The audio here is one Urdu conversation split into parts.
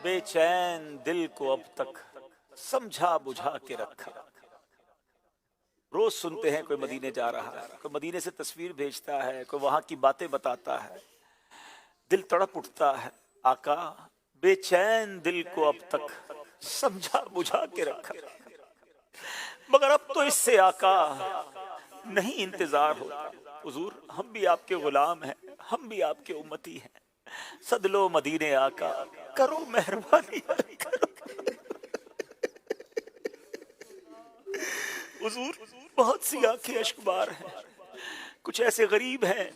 بے چین دل کو اب تک سمجھا بجھا کے رکھا. روز سنتے ہیں کوئی مدینے جا رہا ہے, کوئی مدینے سے تصویر بھیجتا ہے, کوئی وہاں کی باتیں بتاتا ہے, دل تڑپ اٹھتا ہے. آقا بے چین دل کو اب تک سمجھا بجھا کے رکھا, مگر اب تو اس سے آقا نہیں انتظار ہوتا. حضور ہم بھی آپ کے غلام ہیں, ہم بھی آپ کے امتی ہیں, سد لو مدینے آقا کرو مہربانی کرو. حضور بہت سی آنکھیں اشک بار ہیں, کچھ ایسے غریب ہیں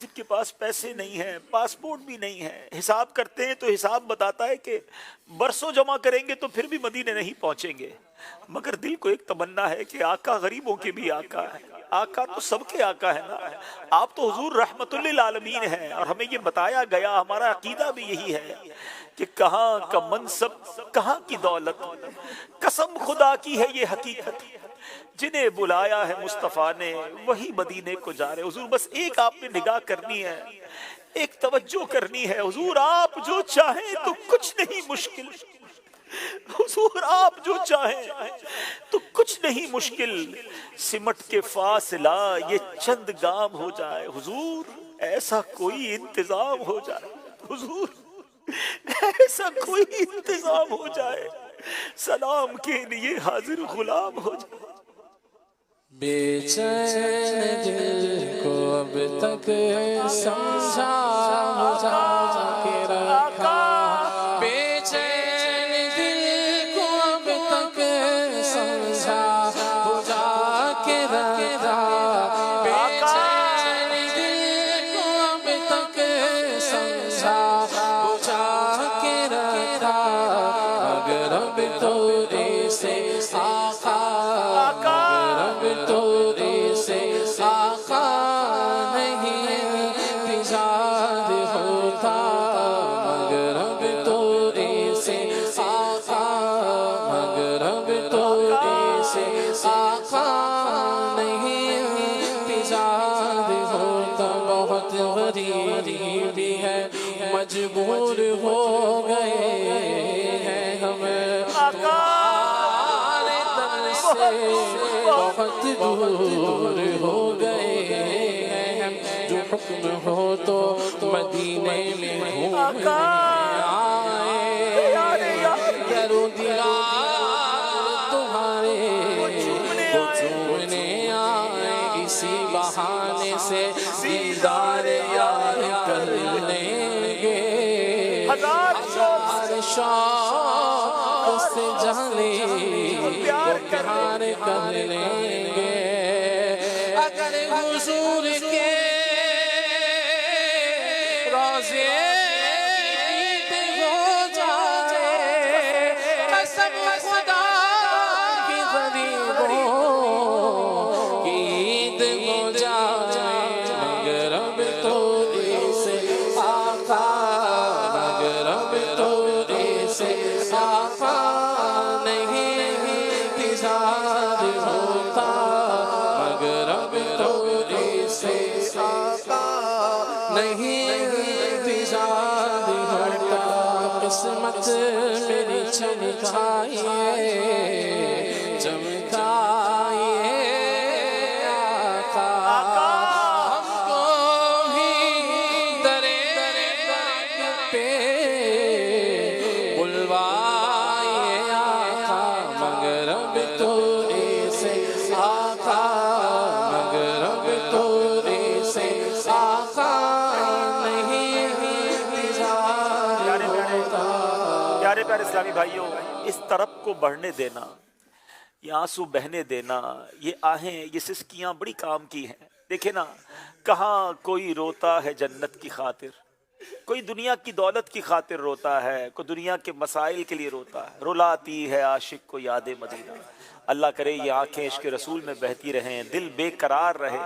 جن کے پاس پیسے نہیں ہیں, پاسپورٹ بھی نہیں ہے, حساب کرتے ہیں تو حساب بتاتا ہے کہ برسوں جمع کریں گے تو پھر بھی مدینے نہیں پہنچیں گے, مگر دل کو ایک تمنا ہے کہ آقا غریبوں کے بھی آقا ہے, آقا تو سب کے آقا ہے نا. آپ تو حضور رحمت للعالمین ہیں, اور ہمیں یہ بتایا گیا, ہمارا عقیدہ بھی یہی ہے کہ کہاں کا منصب کہاں کی دولت, قسم خدا کی ہے یہ حقیقت, جنہیں بلایا ہے مصطفیٰ نے وہی مدینے کو جا رہے. حضور بس ایک آپ نے نگاہ کرنی ہے, ایک توجہ کرنی ہے. حضور آپ جو چاہیں تو کچھ نہیں مشکل, حضور آپ جو چاہیں تو کچھ نہیں مشکل, سمٹ کے فاصلہ یہ چند گام ہو جائے. حضور ایسا کوئی انتظام ہو جائے, حضور ایسا کوئی انتظام ہو جائے, سلام کے لیے حاضر غلام ہو جائے. بے چین دل کو اب تک سمجھا بجھا کے رکھا, بے چین دل کو اب تک سمجھا بجھا کے رکھا, بے چین دل کو اب تک سمجھا بجھا کے رکھا, مگر اب تو ایسے آقا, مگر اب تو ایسے آقا نہیں انتظار ہوتا, مگر اب تو ایسے آقا, مگر اب تو ایسے آقا نہیں انتظار ہوتا. بہت غریبی ہے, مجبور ہو گئے ہیں ہم تمہارے در سے, بہت دور ہو گئے ہیں ہم, جو حکم ہو تو مدینے میں گھومنے آئے, درو دیوار تمہارے وہ چومنے آئے, اسی بہانے سے دیدار یار کر لیں گے, ہزار شوق سے جانے وہ پیار کر لیں گے. اگر حضور کے روضے عید ہو جائے, قسم خدا کی غریبوں کی عید ہو جائے, مگر اب تو ایسے آقا, مگر اب تو ایسے آقا نہیں انتظار ہوتا, مگر اب تو ایسے آقا نہیں انتظار ہوتا. قسمت میری چمکائیے چمکائیے آقا, ہم کو بھی درے پہ بلوائیے آقا, مگر اب تو ایسے آقا, مگر اب تو ایسے آقا نہیں انتظار ہوتا. پیارے پیارے اسلامی بھائیوں, اس طرف کو بڑھنے دینا, یہ آنسو بہنے دینا, یہ آہیں, یہ سسکیاں بڑی کام کی ہیں. دیکھیں نا, کہاں کوئی روتا ہے جنت کی خاطر, کوئی دنیا کی دولت کی خاطر روتا ہے, کوئی دنیا کے مسائل کے لیے روتا ہے. رلاتی ہے عاشق کو یاد مدینہ. اللہ کرے یہ آنکھیں عشق رسول میں بہتی رہیں, دل بے قرار رہے,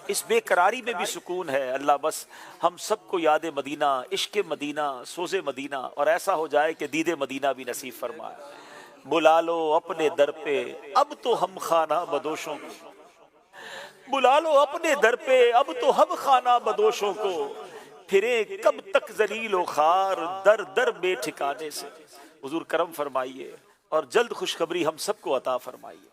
اس بے قراری میں بھی سکون ہے. اللہ بس ہم سب کو یاد مدینہ, عشق مدینہ, سوز مدینہ, اور ایسا ہو جائے کہ دید مدینہ بھی نصیب فرمائے. بلا لو اپنے در پہ اب تو ہم خانہ بدوشوں کو, بلا لو اپنے در پہ اب تو ہم خانہ بدوشوں کو, پھرے کب تک ذلیل و خوار در در بے ٹھکانے سے. حضور کرم فرمائیے اور جلد خوشخبری ہم سب کو عطا فرمائیے.